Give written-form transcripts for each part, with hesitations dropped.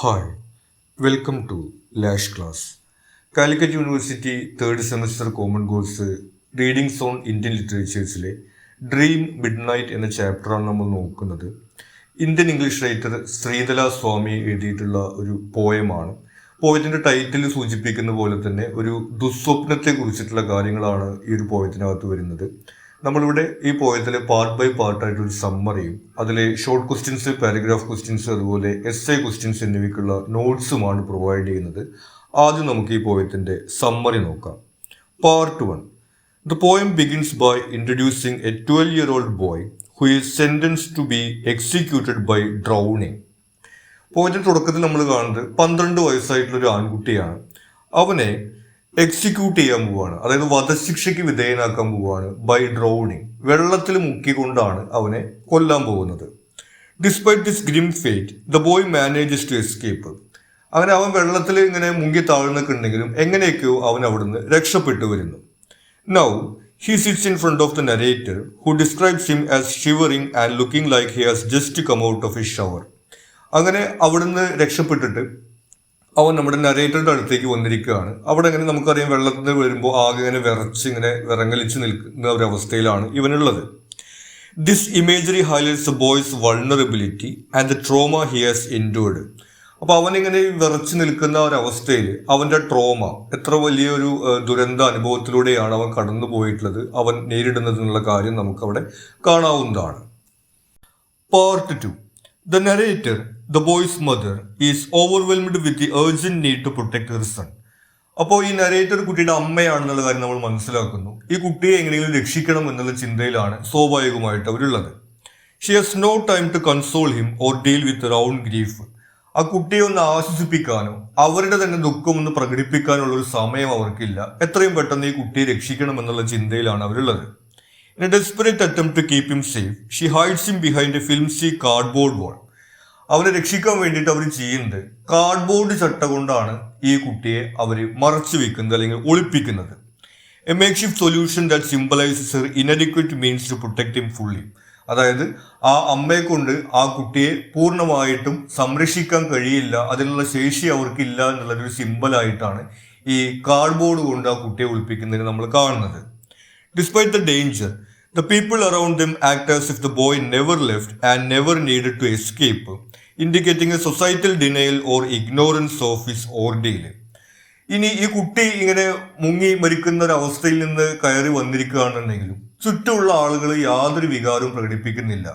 Hi, welcome to Lash Class. Calicut university third semester common course readings on Indian ലിറ്ററേച്ചേഴ്സിലെ dream midnight എന്ന ചാപ്റ്ററാണ് നമ്മൾ നോക്കുന്നത്. Indian English writer Sridala Swami എഴുതിയിട്ടുള്ള ഒരു പോയമാണ്. പോയത്തിൻ്റെ ടൈറ്റിൽ സൂചിപ്പിക്കുന്ന പോലെ തന്നെ ഒരു ദുസ്വപ്നത്തെ കുറിച്ചിട്ടുള്ള കാര്യങ്ങളാണ് ഈ ഒരു പോയത്തിനകത്ത് വരുന്നത്. നമ്മളിവിടെ ഈ പോയത്തിൽ പാർട്ട് ബൈ പാർട്ടായിട്ടൊരു സമ്മറിയും അതിലെ ഷോർട്ട് ക്വസ്റ്റ്യൻസ്, പാരഗ്രാഫ് ക്വസ്റ്റ്യൻസ്, അതുപോലെ എസ് ഐ ക്വസ്റ്റ്യൻസ് എന്നിവയ്ക്കുള്ള നോട്ട്സുമാണ് പ്രൊവൈഡ് ചെയ്യുന്നത്. ആദ്യം നമുക്ക് ഈ പോയത്തിൻ്റെ സമ്മറി നോക്കാം. Part 1. The poem begins by introducing a 12-year-old boy who is sentenced to be executed by drowning. പോയത്തിൻ്റെ തുടക്കത്തിൽ നമ്മൾ കാണുന്നത് 12 വയസ്സായിട്ടുള്ളൊരു ആൺകുട്ടിയാണ്. അവനെ എക്സിക്യൂട്ട് ചെയ്യാൻ പോവുകയാണ്, അതായത് വധശിക്ഷയ്ക്ക് വിധേയനാക്കാൻ പോവുകയാണ്. ബൈ ഡ്രൗണിങ്, വെള്ളത്തിൽ മുക്കിക്കൊണ്ടാണ് അവനെ കൊല്ലാൻ പോകുന്നത്. Despite this grim fate the boy manages to escape. അങ്ങനെ അവൻ വെള്ളത്തിൽ ഇങ്ങനെ മുങ്ങി താഴ്ന്നൊക്കെ ഉണ്ടെങ്കിലും എങ്ങനെയൊക്കെയോ അവൻ അവിടുന്ന് രക്ഷപ്പെട്ടു വരുന്നു. Now he sits in front of the narrator who describes him as shivering and looking like he has just come out of a shower. അങ്ങനെ അവിടുന്ന് രക്ഷപ്പെട്ടിട്ട് അവൻ നമ്മുടെ നരേറ്ററുടെ അടുത്തേക്ക് വന്നിരിക്കുകയാണ്. അവിടെ ഇങ്ങനെ നമുക്കറിയാം, വെള്ളത്തിൽ വരുമ്പോൾ ആകെ ഇങ്ങനെ വിറച്ച് ഇങ്ങനെ വിറങ്ങലിച്ച് നിൽക്കുന്ന ഒരു അവസ്ഥയിലാണ് ഇവനുള്ളത്. This imagery highlights the boy's vulnerability and the trauma he has endured. അപ്പോൾ അവനിങ്ങനെ വിറച്ച് നിൽക്കുന്ന ഒരവസ്ഥയിൽ അവൻ്റെ ട്രോമ, എത്ര വലിയൊരു ദുരന്ത അനുഭവത്തിലൂടെയാണ് അവൻ കടന്നു പോയിട്ടുള്ളത്, അവൻ നേരിടുന്നതെന്നുള്ള കാര്യം നമുക്കവിടെ കാണാവുന്നതാണ്. Part 2. The narrator, the boy's mother, is overwhelmed with the urgent need to protect her son. അപ്പോൾ ഈ നരേറ്റർ കുട്ടിയുടെ അമ്മയാണെന്നുള്ള കാര്യം നമ്മൾ മനസ്സിലാക്കുന്നു. ഈ കുട്ടിയെ എങ്ങനെയെങ്കിലും രക്ഷിക്കണം എന്നുള്ള ചിന്തയിലാണ് സ്വാഭാവികമായിട്ട് അവരുള്ളത്. She has no time to console him or deal with her own grief. ആ കുട്ടിയെ ഒന്ന് ആശ്വസിപ്പിക്കാനോ അവരുടെ തന്നെ ദുഃഖം ഒന്ന് പ്രകടിപ്പിക്കാനുള്ള ഒരു സമയം അവർക്കില്ല. എത്രയും പെട്ടെന്ന് ഈ കുട്ടിയെ രക്ഷിക്കണം എന്നുള്ള ചിന്തയിലാണ് അവരുള്ളത്. In a desperate attempt to keep him safe, she hides him behind a flimsy cardboard wall. അവനെ രക്ഷിക്കാൻ വേണ്ടിയിട്ട് അവർ ചെയ്യുന്നത് കാർഡ്ബോർഡ് ചട്ട കൊണ്ടാണ് ഈ കുട്ടിയെ അവർ മറച്ചു വെക്കുന്നത് അല്ലെങ്കിൽ ഒളിപ്പിക്കുന്നത്. A makeshift solution that symbolises her inadequate means to protect him fully. അതായത് ആ അമ്മയെ കൊണ്ട് ആ കുട്ടിയെ പൂർണ്ണമായിട്ടും സംരക്ഷിക്കാൻ കഴിയില്ല, അതിനുള്ള ശേഷി അവർക്കില്ല എന്നുള്ളൊരു സിംബലായിട്ടാണ് ഈ കാർഡ്ബോർഡ് കൊണ്ട് ആ കുട്ടിയെ ഒളിപ്പിക്കുന്നതിന് നമ്മൾ കാണുന്നത്. Despite the danger, the people around them act as if the boy never left and never needed to escape, indicating a societal denial or ignorance of his ordeal. ഇനി ഈ കുട്ടി ഇങ്ങനെ മുങ്ങി മരിക്കുന്ന ഒരു അവസ്ഥയിൽ നിന്ന് കയറി വന്നിരിക്കുകയാണെന്നുണ്ടെങ്കിലും ചുറ്റുമുള്ള ആളുകൾ യാതൊരു വികാരവും പ്രകടിപ്പിക്കുന്നില്ല.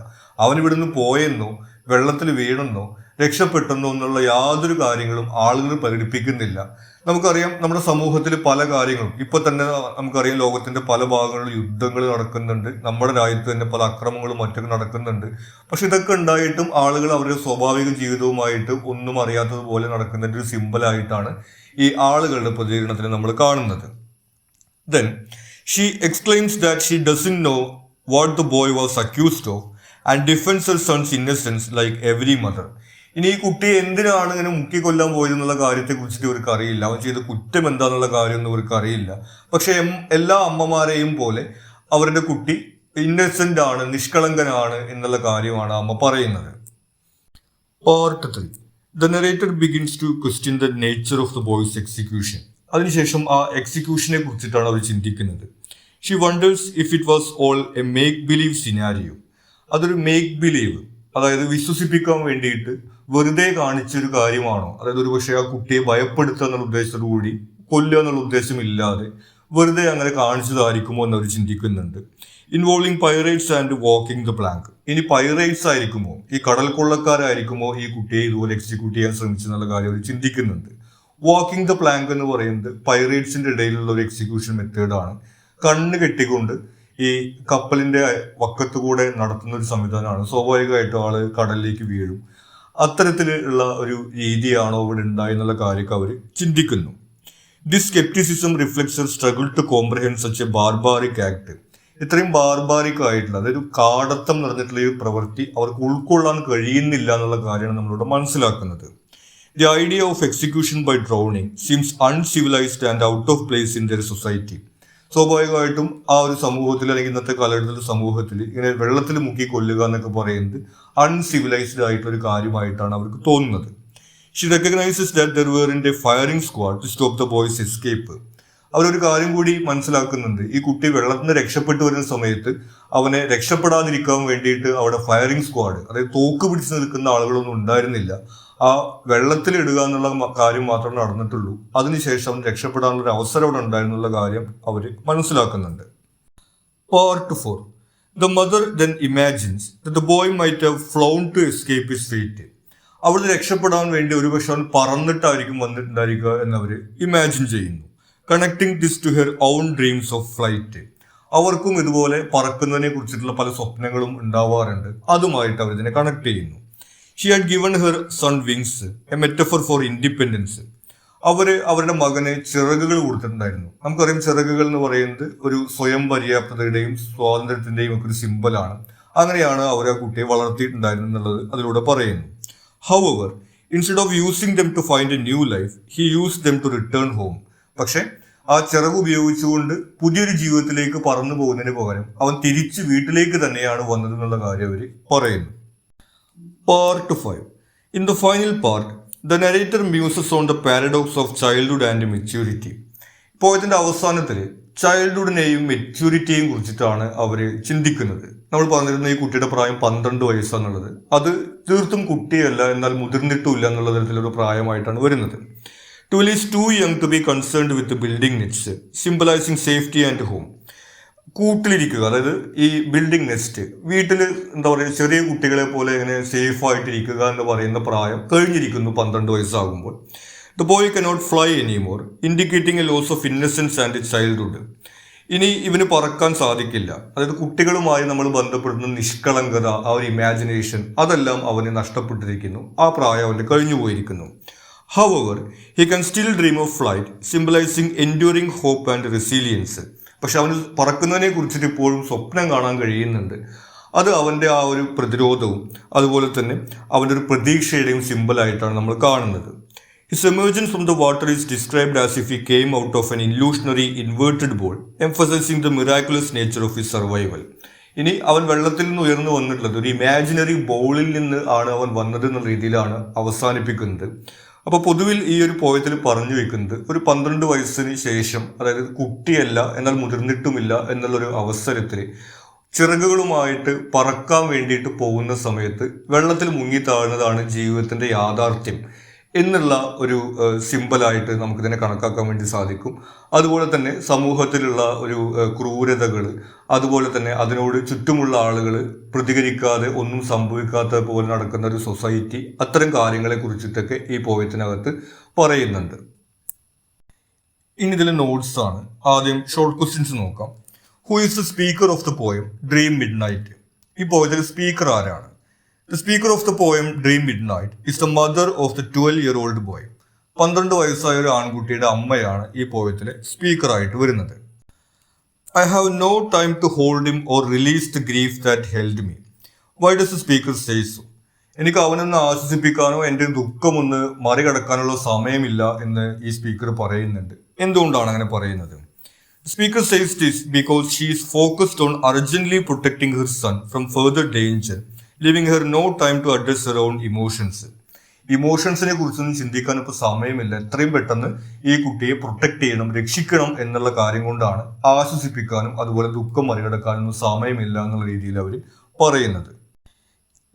അവനിവിടുന്ന് പോയെന്നോ വെള്ളത്തിൽ വീണെന്നോ രക്ഷപ്പെട്ടെന്നോ എന്നുള്ള യാതൊരു കാര്യങ്ങളും ആളുകൾ പ്രകടിപ്പിക്കുന്നില്ല. നമുക്കറിയാം, നമ്മുടെ സമൂഹത്തിൽ പല കാര്യങ്ങളും ഇപ്പൊ തന്നെ നമുക്കറിയാം, ലോകത്തിന്റെ പല ഭാഗങ്ങളിലും യുദ്ധങ്ങൾ നടക്കുന്നുണ്ട്, നമ്മുടെ രാജ്യത്ത് തന്നെ പല അക്രമങ്ങളും മറ്റൊക്കെ നടക്കുന്നുണ്ട്. പക്ഷെ ഇതൊക്കെ ഉണ്ടായിട്ടും ആളുകൾ അവരുടെ സ്വാഭാവിക ജീവിതവുമായിട്ട് ഒന്നും അറിയാത്തതുപോലെ നടക്കുന്നതിന്റെ ഒരു സിമ്പലായിട്ടാണ് ഈ ആളുകളുടെ പ്രതികരണത്തിന് നമ്മൾ കാണുന്നത്. Then she exclaims that she doesn't know what the boy was accused of and defends her son's innocence like every mother. ഇനി ഈ കുട്ടിയെ എന്തിനാണ് ഇങ്ങനെ മുക്കിക്കൊല്ലാൻ പോയതെന്നുള്ള കാര്യത്തെ കുറിച്ചിട്ട് ഇവർക്ക് അറിയില്ല. അവൻ ചെയ്ത കുറ്റം എന്താണെന്നുള്ള കാര്യമൊന്നും ഇവർക്ക് അറിയില്ല. പക്ഷെ എല്ലാ അമ്മമാരെയും പോലെ അവരുടെ കുട്ടി ഇന്നസെന്റ് ആണ്, നിഷ്കളങ്കനാണ് എന്നുള്ള കാര്യമാണ് അമ്മ പറയുന്നത്. Part 3. The narrator begins to question the nature of the boy's execution. അതിനുശേഷം ആ എക്സിക്യൂഷനെ കുറിച്ചിട്ടാണ് അവർ ചിന്തിക്കുന്നത്. She wonders if it was all a make-believe scenario. അതൊരു മേക്ക് ബിലീവ്, അതായത് വിശ്വസിപ്പിക്കാൻ വേണ്ടിയിട്ട് വെറുതെ കാണിച്ചൊരു കാര്യമാണോ, അതായത് ഒരു പക്ഷേ ആ കുട്ടിയെ ഭയപ്പെടുത്തുക എന്നുള്ള ഉദ്ദേശത്തോടു കൂടി കൊല്ലുക എന്നുള്ള ഉദ്ദേശമില്ലാതെ വെറുതെ അങ്ങനെ കാണിച്ചതായിരിക്കുമോ എന്നവർ ചിന്തിക്കുന്നുണ്ട്. Involving pirates and walking the plank. ഇനി പൈറേറ്റ്സ് ആയിരിക്കുമോ, ഈ കടൽ കൊള്ളക്കാരായിരിക്കുമോ ഈ കുട്ടിയെ ഇതുപോലെ എക്സിക്യൂട്ട് ചെയ്യാൻ ശ്രമിച്ചെന്നുള്ള കാര്യം അവർ ചിന്തിക്കുന്നുണ്ട്. വാക്കിംഗ് ദ പ്ലാങ്ക് എന്ന് പറയുന്നത് പൈറേറ്റ്സിന്റെ ഇടയിലുള്ള ഒരു എക്സിക്യൂഷൻ മെത്തേഡാണ്. കണ്ണ് കെട്ടിക്കൊണ്ട് ഈ കപ്പലിന്റെ വക്കത്ത് കൂടെ നടത്തുന്ന ഒരു സംവിധാനമാണ്. സ്വാഭാവികമായിട്ടും ആള് കടലിലേക്ക് വീഴും. അത്തരത്തിലുള്ള ഒരു രീതിയാണോ ഇവിടെ ഉണ്ടായെന്നുള്ള കാര്യമൊക്കെ അവർ ചിന്തിക്കുന്നു. This scepticism reflects a struggle to comprehend such a barbaric act. ഇത്രയും ബാർബാറിക് ആയിട്ടുള്ള, അതായത് കാടത്തം നടന്നിട്ടുള്ള ഈ പ്രവൃത്തി അവർക്ക് ഉൾക്കൊള്ളാൻ കഴിയുന്നില്ല എന്നുള്ള കാര്യമാണ് നമ്മളിവിടെ മനസ്സിലാക്കുന്നത്. The idea of execution by drowning seems uncivilised and out of place in their society. സ്വാഭാവികമായിട്ടും ആ ഒരു സമൂഹത്തിൽ അല്ലെങ്കിൽ ഇന്നത്തെ കാലഘട്ടത്തിലെ സമൂഹത്തിൽ ഇങ്ങനെ വെള്ളത്തിൽ മുക്കി കൊല്ലുക എന്നൊക്കെ പറയുന്നത് അൺസിവിലൈസ്ഡ് ആയിട്ടൊരു കാര്യമായിട്ടാണ് അവർക്ക് തോന്നുന്നത്. She recognises that there were in a firing squad to stop the boy's escape. അവരൊരു കാര്യം കൂടി മനസ്സിലാക്കുന്നുണ്ട്, ഈ കുട്ടി വെള്ളത്തിൽ നിന്ന് രക്ഷപ്പെട്ടു വരുന്ന സമയത്ത് അവനെ രക്ഷപ്പെടാതിരിക്കാൻ വേണ്ടിയിട്ട് അവിടെ ഫയറിംഗ് സ്ക്വാഡ്, അതായത് തോക്ക് പിടിച്ച് നിൽക്കുന്ന ആളുകളൊന്നും ഉണ്ടായിരുന്നില്ല. ആ വെള്ളത്തിലിടുക എന്നുള്ള കാര്യം മാത്രമേ നടന്നിട്ടുള്ളൂ. അതിനുശേഷം രക്ഷപ്പെടാനുള്ള ഒരു അവസരം അവിടെ ഉണ്ടായിരുന്നുള്ള കാര്യം അവർ മനസ്സിലാക്കുന്നുണ്ട്. Part 4. The mother then imagines that the boy might have flown to escape his fate. അവിടെ രക്ഷപ്പെടാൻ വേണ്ടി ഒരുപക്ഷെ അവൻ പറന്നിട്ടായിരിക്കും വന്നിട്ടുണ്ടായിരിക്കുക എന്നവർ ഇമാജിൻ ചെയ്യുന്നു. Connecting this to her own dreams of flight. അവർക്കും ഇതുപോലെ പറക്കുന്നതിനെ കുറിച്ചിട്ടുള്ള പല സ്വപ്നങ്ങളും ഉണ്ടാവാറുണ്ട്. അതുമായിട്ട് അവർ ഇതിനെ കണക്ട് ചെയ്യുന്നു. She had given her sun wings, A metaphor four independence. അവരുടെ മകന് ചിറകുകൾ കൊടുത്തിട്ടുണ്ടായിരുന്നു. നമുക്കറിയാം, ചിറകുകൾ എന്ന് പറയുന്നത് ഒരു സ്വയം പര്യാപ്തതയുടെയും സ്വാതന്ത്ര്യത്തിന്റെയും ഒക്കെ ഒരു സിമ്പലാണ്. അങ്ങനെയാണ് അവർ ആ കുട്ടിയെ വളർത്തിയിട്ടുണ്ടായിരുന്നു എന്നുള്ളത് അതിലൂടെ പറയുന്നു. However, instead of using them to find a new life, he use them to return home. പക്ഷെ ആ ചിറക് ഉപയോഗിച്ചുകൊണ്ട് പുതിയൊരു ജീവിതത്തിലേക്ക് പറന്നു പോകുന്നതിന് പകരം അവൻ തിരിച്ച് വീട്ടിലേക്ക് തന്നെയാണ് വന്നത് എന്നുള്ള കാര്യം അവർ പറയുന്നു. Part 5. In the final part, the narrator muses on the paradox of childhood and maturity. ഇപ്പോൾ ഇതിന്റെ അവസാനത്തിൽ ചൈൽഡ്ഹുഡിനെയും മെച്യൂരിറ്റിയെയും കുറിച്ചിട്ടാണ് അവർ ചിന്തിക്കുന്നത്. നമ്മൾ പറഞ്ഞിരുന്ന ഈ കുട്ടിയുടെ പ്രായം 12 വയസ്സാന്നുള്ളത്, അത് തീർത്തും കുട്ടിയല്ല, എന്നാൽ മുതിർന്നിട്ടുമില്ല എന്നുള്ള തരത്തിലൊരു പ്രായമായിട്ടാണ് വരുന്നത്. Twil is too young to be concerned with the building nests, symbolizing safety and home. കൂട്ടിലിരിക്കുക, അതായത് ഈ ബിൽഡിംഗ് നെസ്റ്റ്, വീട്ടിൽ എന്താ പറയുക, ചെറിയ കുട്ടികളെ പോലെ ഇങ്ങനെ സേഫ് ആയിട്ടിരിക്കുക എന്ന് പറയുന്ന പ്രായം കഴിഞ്ഞിരിക്കുന്നു 12 വയസ്സാകുമ്പോൾ. The boy cannot fly anymore, indicating a loss of innocence and childhood. ഇനി ഇവന് പറക്കാൻ സാധിക്കില്ല, അതായത് കുട്ടികളുമായി നമ്മൾ ബന്ധപ്പെടുന്ന നിഷ്കളങ്കത, ആ ഒരു ഇമാജിനേഷൻ, അതെല്ലാം അവന് നഷ്ടപ്പെട്ടിരിക്കുന്നു. ആ പ്രായം അവന് കഴിഞ്ഞു പോയിരിക്കുന്നു. However, he can still dream of flight, symbolizing enduring hope and resilience. പക്ഷെ അവന് പറക്കുന്നതിനെ കുറിച്ചിട്ട് ഇപ്പോഴും സ്വപ്നം കാണാൻ കഴിയുന്നുണ്ട്. അത് അവൻ്റെ ആ ഒരു പ്രതിരോധവും അതുപോലെ തന്നെ അവൻ്റെ ഒരു പ്രതീക്ഷയുടെയും സിമ്പിളായിട്ടാണ് നമ്മൾ കാണുന്നത്. His emergence from the water is described as if he came out of an illusionary inverted bowl, emphasizing the miraculous nature of his survival. ഇനി അവൻ വെള്ളത്തിൽ നിന്ന് ഉയർന്നു വന്നിട്ടുള്ളത് ഒരു ഇമാജിനറി ബോളിൽ നിന്ന് ആണ് അവൻ വന്നത് എന്ന രീതിയിലാണ് അവസാനിപ്പിക്കുന്നത്. അപ്പോൾ പൊതുവിൽ ഈ ഒരു പോയത്തിൽ പറഞ്ഞു വെക്കുന്നത്, ഒരു 12 വയസ്സിന് ശേഷം, അതായത് കുട്ടിയല്ല എന്നാൽ മുതിർന്നിട്ടുമില്ല എന്നുള്ളൊരു അവസരത്തിൽ ചിറകുകളുമായിട്ട് പറക്കാൻ വേണ്ടിയിട്ട് പോകുന്ന സമയത്ത് വെള്ളത്തിൽ മുങ്ങി താഴുന്നതാണ് ജീവിതത്തിന്റെ യാഥാർത്ഥ്യം എന്നുള്ള ഒരു സിമ്പലായിട്ട് നമുക്കിതിനെ കണക്കാക്കാൻ വേണ്ടി സാധിക്കും. അതുപോലെ തന്നെ സമൂഹത്തിലുള്ള ഒരു ക്രൂരതകൾ, അതുപോലെ തന്നെ അതിനോട് ചുറ്റുമുള്ള ആളുകൾ പ്രതികരിക്കാതെ ഒന്നും സംഭവിക്കാത്ത പോലെ നടക്കുന്ന ഒരു സൊസൈറ്റി, അത്തരം കാര്യങ്ങളെ കുറിച്ചിട്ടൊക്കെ ഈ പോയത്തിനകത്ത് പറയുന്നുണ്ട്. ഇനി ഇതിലെ നോട്ട്സ് ആണ്. ആദ്യം ഷോർട്ട് ക്വസ്റ്റ്യൻസ് നോക്കാം. Who is the speaker of the poem dream mid night? ഈ പോയത്തിലെ സ്പീക്കർ ആരാണ്? The speaker of the poem Dream Midnight is the mother of the 12-year-old boy. 12 വയസ്സായ ഒരു ആൺകുട്ടിയുടെ അമ്മയാണ് ഈ പോയത്തിലെ സ്പീക്കറായിട്ട് വരുന്നത്. I have no time to hold him or release the grief that held me. Why does the speaker say so? എനിക്ക് അവനൊന്ന് ആശ്വസിപ്പിക്കാനോ എൻ്റെ ദുഃഖമൊന്ന് മറികടക്കാനുള്ള സമയമില്ല എന്ന് ഈ സ്പീക്കർ പറയുന്നുണ്ട്. എന്തുകൊണ്ടാണ് അങ്ങനെ പറയുന്നത്? The speaker says this because she is focused on urgently protecting her son from further danger, leaving her no time to address her own emotions. ഇമോഷൻസിനെ കുറിച്ചൊന്നും ചിന്തിക്കാൻ ഇപ്പോൾ സമയമില്ല. എത്രയും പെട്ടെന്ന് ഈ കുട്ടിയെ പ്രൊട്ടക്ട് ചെയ്യണം, രക്ഷിക്കണം എന്നുള്ള കാര്യം കൊണ്ടാണ് ആശ്വസിപ്പിക്കാനും അതുപോലെ ദുഃഖം മറികടക്കാനൊന്നും സമയമില്ല എന്നുള്ള രീതിയിൽ അവർ പറയുന്നത്.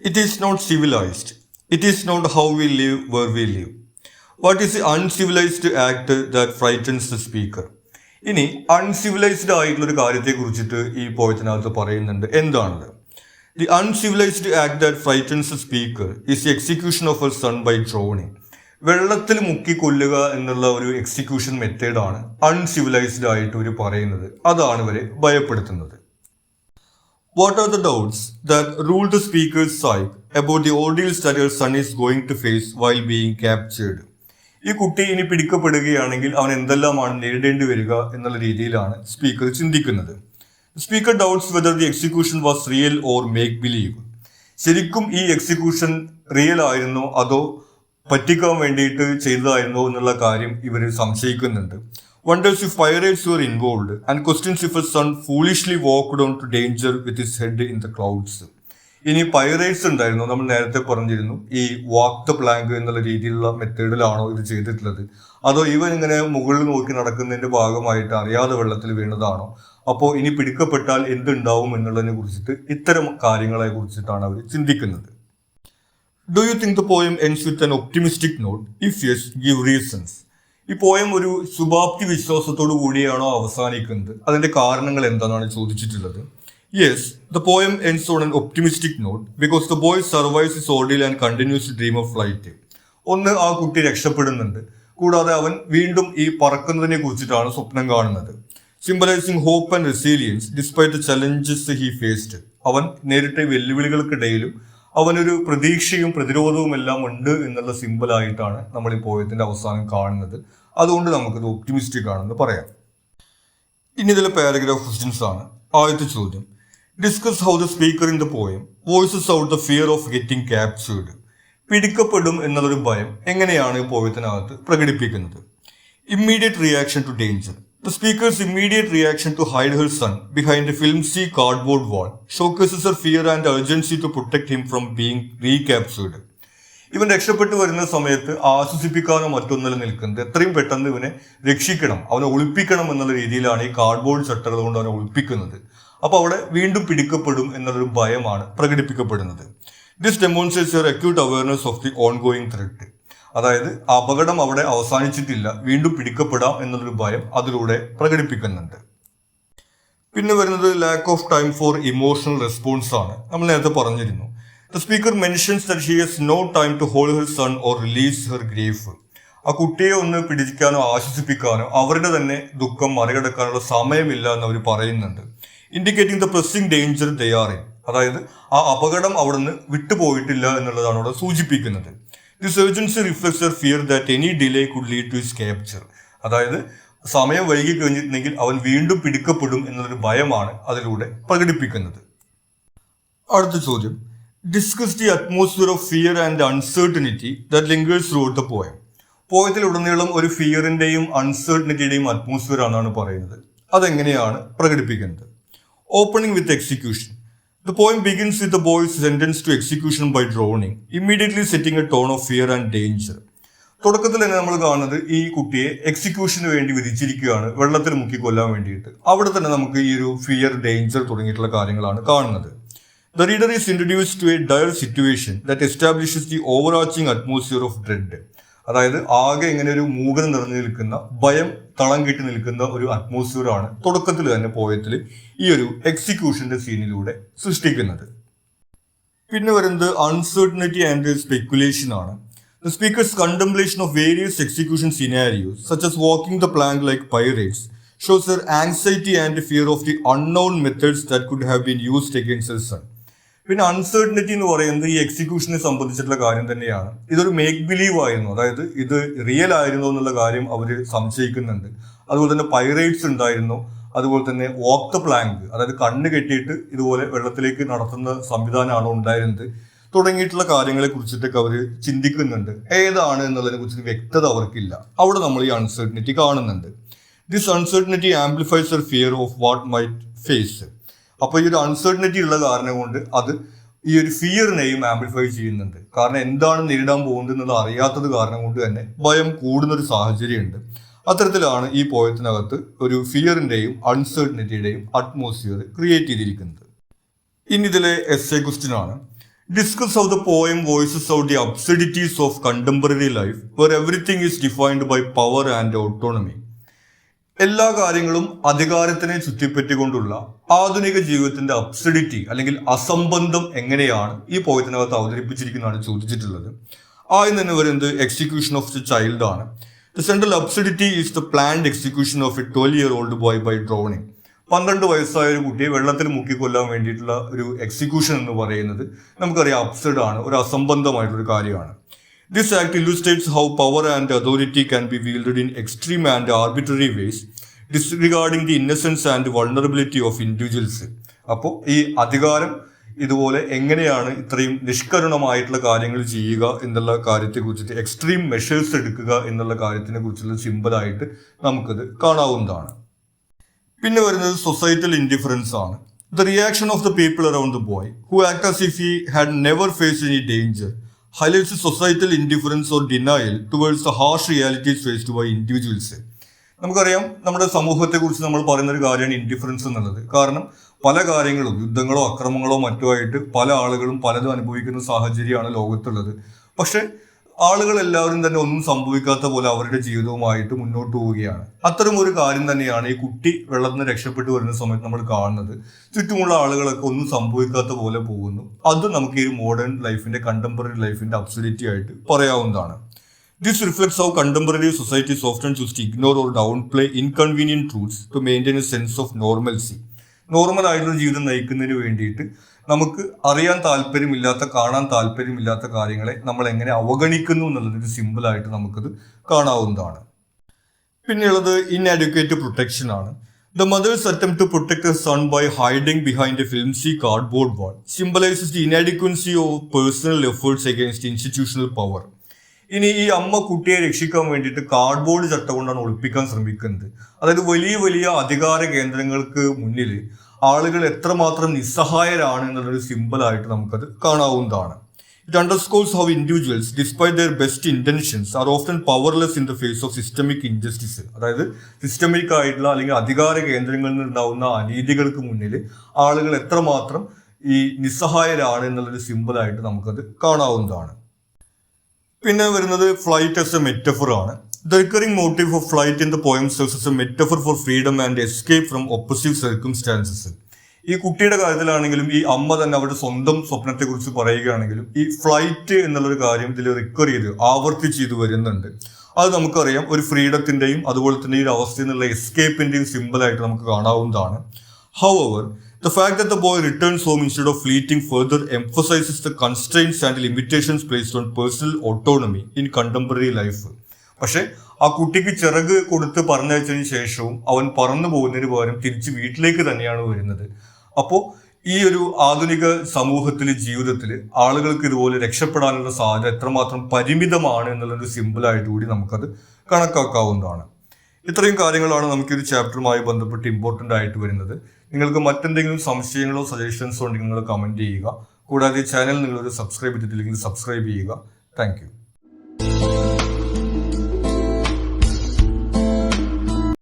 It is not civilised, it is not how we live where we live. What is the uncivilised act that frightens the speaker? ഇനി അൺസിവിലൈസ്ഡ് ആയിട്ടുള്ള ഒരു കാര്യത്തെ കുറിച്ചിട്ട് ഈ പോയത്തിനകത്ത് പറയുന്നുണ്ട്. എന്താണത്? The uncivilized act that frightens the speaker is the execution of her son by drowning. വെള്ളത്തിൽ മുക്കി കൊല്ലുക എന്നുള്ള ഒരു എക്സിക്യൂഷൻ മെത്തേഡാണ് അൺസിവിലൈസ്ഡ് ആയിട്ട് ഇവർ പറയുന്നത്. അതാണ് ഇവരെ ഭയപ്പെടുത്തുന്നത്. What are the doubts that rule the speaker's psyche about the ordeals that her son is going to face while being captured? ഈ കുട്ടി ഇനി പിടിക്കപ്പെടുകയാണെങ്കിൽ അവൻ എന്തെല്ലാമാണ് നേരിടേണ്ടി വരിക എന്നുള്ള രീതിയിലാണ് സ്പീക്കർ ചിന്തിക്കുന്നത്. Speaker doubts whether the execution was real or make believe. ശരിക്കും ഈ എക്സിക്യൂഷൻ റിയൽ ആയിരുന്നോ അതോ പറ്റിക്കാൻ വേണ്ടിയിട്ട് ചെയ്തതായിരുന്നോ എന്നുള്ള കാര്യം ഇവർ സംശയിക്കുന്നുണ്ട്. Wonders if pirates were involved and questions if a son foolishly walked on to danger with his head in the clouds. ഇനി പൈറേറ്റ്സ് ഉണ്ടായിരുന്നു, നമ്മൾ നേരത്തെ പറഞ്ഞിരുന്നു ഈ വാക്ക് ദ പ്ലാങ്ക് എന്നുള്ള രീതിയിലുള്ള മെത്തേഡിലാണോ ഇത് ചെയ്തിട്ടുള്ളത്, അതോ ഇവൻ ഇങ്ങനെ മുകളിൽ നോക്കി നടക്കുന്നതിന്റെ ഭാഗമായിട്ട് അറിയാതെ വെള്ളത്തിൽ വീണതാണോ, അപ്പോൾ ഇനി പിടിക്കപ്പെട്ടാൽ എന്തുണ്ടാവും എന്നുള്ളതിനെ കുറിച്ചിട്ട് ഇത്തരം കാര്യങ്ങളെ കുറിച്ചിട്ടാണ് അവർ ചിന്തിക്കുന്നത്. Do you think the poem ends with an optimistic note? If yes, give reasons. ഈ പോയം ഒരു ശുഭാപ്തി വിശ്വാസത്തോടു കൂടിയാണോ അവസാനിക്കുന്നത്? അതിന്റെ കാരണങ്ങൾ എന്താണെന്നാണ് ചോദിച്ചിട്ടുള്ളത്. Yes, the poem ends on an optimistic note because the boy survives his ordeal and continues to dream of flight. ഒന്ന്, ആ കുട്ടി രക്ഷപ്പെടുന്നുണ്ട്, കൂടാതെ അവൻ വീണ്ടും ഈ പറക്കുന്നതിനെ കുറിച്ചിട്ടാണ് സ്വപ്നം കാണുന്നത്. Symbolising hope and resilience despite the challenges he faced. അവൻ നേരിട്ട വെല്ലുവിളികൾക്കിടയിലും അവനൊരു പ്രതീക്ഷയും പ്രതിരോധവും എല്ലാം ഉണ്ട് എന്നുള്ള സിമ്പിളായിട്ടാണ് നമ്മൾ ഈ പോയത്തിന്റെ അവസാനം കാണുന്നത്. അതുകൊണ്ട് നമുക്കത് ഒപ്റ്റിമിസ്റ്റിക് ആണെന്ന് പറയാം. ഇനി ഇതിലെ പാരഗ്രാഫ് ക്വസ്റ്റ്യൻസ് ആണ്. ആദ്യത്തെ ചോദ്യം, discuss how the speaker in the poem voices out the fear of getting captured. പിടിക്കപ്പെടും എന്നുള്ളൊരു ഭയം എങ്ങനെയാണ് ഈ പോയത്തിനകത്ത് പ്രകടിപ്പിക്കുന്നത്? Immediate reaction to danger. The speaker's immediate reaction to hide her son behind a flimsy cardboard wall showcases her fear and urgency to protect him from being recaptured. ഇവൻ രക്ഷപ്പെട്ടു വരുന്ന സമയത്ത് ആശ്വസിപ്പിക്കാനോ മറ്റൊന്നിലും നിൽക്കുന്നത് എത്രയും പെട്ടെന്ന് ഇവനെ രക്ഷിക്കണം, അവനെ ഒളിപ്പിക്കണം എന്നുള്ള രീതിയിലാണ് ഈ കാർഡ്ബോർഡ് ഷട്ടറുകൾ കൊണ്ട് അവനെ ഒളിപ്പിക്കുന്നത്. അപ്പോൾ അവിടെ വീണ്ടും പിടിക്കപ്പെടും എന്നുള്ളൊരു ഭയമാണ് പ്രകടിപ്പിക്കപ്പെടുന്നത്. This demonstrates your acute awareness of the ongoing threat. അതായത് അപകടം അവിടെ അവസാനിച്ചിട്ടില്ല, വീണ്ടും പിടിക്കപ്പെടാം എന്നുള്ളൊരു ഭയം അതിലൂടെ പ്രകടിപ്പിക്കുന്നുണ്ട്. പിന്നെ വരുന്നത് lack of time for emotional response ആണ്. നമ്മൾ നേരത്തെ പറഞ്ഞിരുന്നു. The speaker mentions that she has no time to hold her son or release her grief. ആ കുട്ടിയെ ഒന്ന് പിടിക്കാനോ ആശ്വസിപ്പിക്കാനോ അവരുടെ തന്നെ ദുഃഖം മറികടക്കാനുള്ള സമയമില്ല എന്ന് അവർ പറയുന്നുണ്ട്. Indicating the pressing danger they are in. അതായത് ആ അപകടം അവിടെ നിന്ന് വിട്ടുപോയിട്ടില്ല എന്നുള്ളതാണ് അവിടെ സൂചിപ്പിക്കുന്നത്. This urgency reflects their fear that any delay could lead to his capture. അതായത് സമയം വൈകി കഴിഞ്ഞിട്ടുണ്ടെങ്കിൽ അവൻ വീണ്ടും പിടിക്കപ്പെടും എന്നുള്ളൊരു ഭയമാണ് അതിലൂടെ പ്രകടിപ്പിക്കുന്നത്. അടുത്ത ചോദ്യം, discuss the atmosphere of fear and uncertainty that lingers throughout the poem. പോയത്തിലുടനീളം ഒരു ഫിയറിന്റെയും അൺസർട്ടനിറ്റിയുടെയും അറ്റ്മോസ്ഫിയർ ആണെന്നാണ് പറയുന്നത്. അതെങ്ങനെയാണ് പ്രകടിപ്പിക്കുന്നത്? Opening with execution. The poem begins with the boy sentenced to execution by drowning, immediately setting a tone of fear and danger. തുടക്കത്തിൽ തന്നെ നമ്മൾ കാണുന്നത് ഈ കുട്ടിയെ എക്സിക്യൂഷന് വേണ്ടി വിധിച്ചിരിക്കുകയാണ്, വെള്ളത്തിൽ മുക്കിക്കൊല്ലാൻ വേണ്ടിയിട്ട്. അവിടെ തന്നെ നമുക്ക് ഈ ഒരു ഫിയർ, ഡേഞ്ചർ തുടങ്ങിയിട്ടുള്ള കാര്യങ്ങളാണ് കാണുന്നത്. The reader is introduced to a dire situation that establishes the overarching atmosphere of dread. അതായത് ആകെ ഇങ്ങനെ ഒരു മൂകത നിറഞ്ഞു നിൽക്കുന്ന, ഭയം തളം കെട്ടി നിൽക്കുന്ന ഒരു അറ്റ്മോസ്ഫിയർ ആണ് തുടക്കത്തിൽ തന്നെ പോയത്തിൽ ഈ ഒരു എക്സിക്യൂഷന്റെ സീനിലൂടെ സൃഷ്ടിക്കുന്നത്. പിന്നെ വരുന്നത് അൺസർട്ടനിറ്റി ആൻഡ് സ്പെക്കുലേഷൻ ആണ്. The speaker's contemplation of various execution scenarios such as walking the plank like pirates shows their anxiety and fear of the unknown methods that could have been used against their son. പിന്നെ uncertainty എന്ന് പറയുന്നത് ഈ എക്സിക്യൂഷനെ സംബന്ധിച്ചിട്ടുള്ള കാര്യം തന്നെയാണ്. ഇതൊരു make believe ആയിരുന്നു, അതായത് ഇത് റിയൽ ആയിരുന്നു എന്നുള്ള കാര്യം അവർ സംശയിക്കുന്നുണ്ട്. അതുപോലെ തന്നെ പൈറേറ്റ്സ് ഉണ്ടായിരുന്നു, അതുപോലെ തന്നെ വാക്ക് ദ പ്ലാങ്ക്, അതായത് കണ്ണ് കെട്ടിയിട്ട് ഇതുപോലെ വെള്ളത്തിലേക്ക് നടത്തുന്ന സംവിധാനമാണോ ഉണ്ടായിരുന്നത് തുടങ്ങിയിട്ടുള്ള കാര്യങ്ങളെ കുറിച്ചിട്ടൊക്കെ അവർ ചിന്തിക്കുന്നുണ്ട്. ഏതാണ് എന്നുള്ളതിനെ കുറിച്ച് വ്യക്തത അവർക്കില്ല. അവിടെ നമ്മൾ ഈ അൺസർട്ടനിറ്റി കാണുന്നുണ്ട്. This uncertainty amplifies their fear of what might face. അപ്പോൾ ഈ ഒരു അൺസർട്ടനിറ്റി ഉള്ള കാരണം കൊണ്ട് അത് ഈ ഒരു ഫിയറിനെയും ആംപ്ലിഫൈ ചെയ്യുന്നുണ്ട്. കാരണം എന്താണ് നേരിടാൻ പോകുന്നത് എന്നുള്ളത് അറിയാത്തത് കാരണം കൊണ്ട് തന്നെ ഭയം കൂടുന്നൊരു സാഹചര്യമുണ്ട്. അത്തരത്തിലാണ് ഈ പോയത്തിനകത്ത് ഒരു ഫിയറിന്റെയും അൺസർട്ടനിറ്റിയുടെയും അറ്റ്മോസ്ഫിയർ ക്രിയേറ്റ് ചെയ്തിരിക്കുന്നത്. ഇനി ഇതിലെ എസ്സേ ക്വസ്റ്റ്യൻ ആണ്. Discuss how the poem voices out the absurdities of contemporary life where everything is defined by power and autonomy. എല്ലാ കാര്യങ്ങളും അധികാരത്തിനെ ചുറ്റിപ്പറ്റിക്കൊണ്ടുള്ള ആധുനിക ജീവിതത്തിന്റെ അബ്സഡിറ്റി അല്ലെങ്കിൽ അസംബന്ധം എങ്ങനെയാണ് ഈ പോയത്തിനകത്ത് അവതരിപ്പിച്ചിരിക്കുന്നതാണ് ചോദിച്ചിട്ടുള്ളത്. ആദ്യം തന്നെ വരുന്നത് എക്സിക്യൂഷൻ ഓഫ് ദ ചൈൽഡ് ആണ്. The central absurdity is the planned execution of a 12-year-old boy by drowning. 12 വയസ്സായ ഒരു കുട്ടിയെ വെള്ളത്തിൽ മുക്കിക്കൊല്ലാൻ വേണ്ടിയിട്ടുള്ള ഒരു എക്സിക്യൂഷൻ എന്ന് പറയുന്നത് നമുക്കറിയാം അബ്സഡ് ആണ്, ഒരു അസംബന്ധമായിട്ടൊരു കാര്യമാണ്. This act illustrates how power and authority can be wielded in extreme and arbitrary ways, disregarding the innocence and vulnerability of individuals. അപ്പോൾ ഈ അധികാരം ഇതുപോലെ എങ്ങനെയാണ് ഇത്രയും നിഷ്കരുണമായിട്ടുള്ള കാര്യങ്ങൾ ചെയ്യുക എന്നുള്ള കാര്യത്തെ കുറിച്ചിട്ട്, എക്സ്ട്രീം മെഷേഴ്സ് എടുക്കുക എന്നുള്ള കാര്യത്തിനെ കുറിച്ചുള്ള സിമ്പിളായിട്ട് നമുക്കത് കാണാവുന്നതാണ്. പിന്നെ വരുന്നത് സൊസൈറ്റൽ ഇൻഡിഫറൻസ് ആണ്. The reaction of the people around the boy, who act as if he had never faced any danger, highlights a societal indifference or denial towards the harsh realities faced by individuals. നമുക്കറിയാം, നമ്മുടെ സമൂഹത്തെക്കുറിച്ച് നമ്മൾ പറയുന്ന ഒരു കാര്യമാണ് indifference എന്നുള്ളത്. കാരണം പല കാര്യങ്ങളും, യുദ്ധങ്ങളോ അക്രമങ്ങളോ മറ്റോ ആയിട്ട് പല ആളുകളും പലതും അനുഭവിക്കുന്ന സാഹചര്യമാണ് ലോകത്തുള്ളത്. പക്ഷെ ആളുകൾ എല്ലാവരും തന്നെ ഒന്നും സംഭവിക്കാത്ത പോലെ അവരുടെ ജീവിതവുമായിട്ട് മുന്നോട്ട് പോവുകയാണ്. അത്തരം ഒരു കാര്യം തന്നെയാണ് ഈ കുട്ടി വെള്ളത്തിൽ നിന്ന് രക്ഷപ്പെട്ടു വരുന്ന സമയത്ത് നമ്മൾ കാണുന്നത്. ചുറ്റുമുള്ള ആളുകളൊക്കെ ഒന്നും സംഭവിക്കാത്ത പോലെ പോകുന്നു. അത് നമുക്ക് ഈ മോഡേൺ ലൈഫിന്റെ, കണ്ടംപററി ലൈഫിന്റെ അബ്സൊല്യൂട്ടി ആയിട്ട് പറയാവുന്നതാണ്. This reflects how contemporary societies often choose to ignore or downplay inconvenient truths to maintain a sense of normalcy. Normal ആയിട്ടുള്ള ജീവിതം നയിക്കുന്നതിന് വേണ്ടിയിട്ട് നമുക്ക് അറിയാൻ താല്പര്യമില്ലാത്ത, കാണാൻ താല്പര്യമില്ലാത്ത കാര്യങ്ങളെ നമ്മൾ എങ്ങനെ അവഗണിക്കുന്നു എന്നുള്ളതൊരു സിമ്പിളായിട്ട് നമുക്കത് കാണാവുന്നതാണ്. പിന്നെയുള്ളത് ഇൻഅഡ്വക്കേറ്റ് പ്രൊട്ടക്ഷൻ ആണ്. The mother's attempt to protect her son by hiding behind a flimsy cardboard wall symbolizes the inadequacy of personal efforts against institutional power. ഇനി ഈ അമ്മ കുട്ടിയെ രക്ഷിക്കാൻ വേണ്ടിയിട്ട് കാർഡ്ബോർഡ് ചട്ട കൊണ്ടാണ് ഒളിപ്പിക്കാൻ ശ്രമിക്കുന്നത്. അതായത് വലിയ വലിയ അധികാര കേന്ദ്രങ്ങൾക്ക് മുന്നിൽ ആളുകൾ എത്രമാത്രം നിസ്സഹായരാണ് എന്നുള്ളൊരു സിമ്പിളായിട്ട് നമുക്കത് കാണാവുന്നതാണ്. It underscores how individuals despite their best intentions are often powerless in the face of systemic injustice. അതായത് സിസ്റ്റമിക് ആയിട്ടുള്ള അല്ലെങ്കിൽ അധികാര കേന്ദ്രങ്ങളിൽ നിന്നുണ്ടാവുന്ന അനീതികൾക്ക് മുന്നിൽ ആളുകൾ എത്രമാത്രം ഈ നിസ്സഹായരാണ് എന്നുള്ളൊരു സിമ്പിളായിട്ട് നമുക്കത് കാണാവുന്നതാണ്. പിന്നെ വരുന്നത് ഫ്ലൈറ്റ് ആസ് എ മെറ്റഫർ ആണ്. The recurring motif of flight in the poem serves as a metaphor for freedom and escape from oppressive circumstances. ഈ കുട്ടിയുടെ കാര്യത്തിലാണെങ്കിലും ഈ അമ്മ തന്നെ അവരുടെ സ്വന്തം സ്വപ്നത്തെക്കുറിച്ച് പറയുകയാണെങ്കിലും ഈ ഫ്ലൈറ്റ് എന്നുള്ളൊരു കാര്യം ഇതിൽ റിക്കർ ചെയ്ത് ആവർത്തിച്ച് ചെയ്ത് വരുന്നുണ്ട്. അത് നമുക്കറിയാം, ഒരു ഫ്രീഡത്തിന്റെയും അതുപോലെ തന്നെ ഈ ഒരു അവസ്ഥയിൽ നിന്നുള്ള എസ്കേപ്പിന്റെയും സിമ്പിളായിട്ട് നമുക്ക് കാണാവുന്നതാണ്. However, the fact that the boy returns home instead of fleeing further emphasizes the constraints and limitations placed on personal autonomy in contemporary life. പക്ഷെ ആ കുട്ടിക്ക് ചിറക് കൊടുത്ത് പറഞ്ഞയച്ചതിന് ശേഷവും അവൻ പറന്നു പോകുന്നതിന് പകരം തിരിച്ച് വീട്ടിലേക്ക് തന്നെയാണ് വരുന്നത്. അപ്പോൾ ഈ ഒരു ആധുനിക സമൂഹത്തിലെ ജീവിതത്തിൽ ആളുകൾക്ക് ഇതുപോലെ രക്ഷപ്പെടാനുള്ള സാധ്യത എത്രമാത്രം പരിമിതമാണ് എന്നുള്ളൊരു സിമ്പിളായിട്ട് കൂടി നമുക്കത് കണക്കാക്കാവുന്നതാണ്. ഇത്രയും കാര്യങ്ങളാണ് നമുക്കൊരു ചാപ്റ്ററുമായി ബന്ധപ്പെട്ട് ഇമ്പോർട്ടൻ്റ് ആയിട്ട് വരുന്നത്. നിങ്ങൾക്ക് മറ്റെന്തെങ്കിലും സംശയങ്ങളോ സജഷൻസോ ഉണ്ടെങ്കിൽ നിങ്ങൾ കമൻറ്റ് ചെയ്യുക. കൂടാതെ ചാനൽ നിങ്ങളൊരു സബ്സ്ക്രൈബ് ചെയ്തിട്ടില്ലെങ്കിൽ സബ്സ്ക്രൈബ് ചെയ്യുക. Thank you.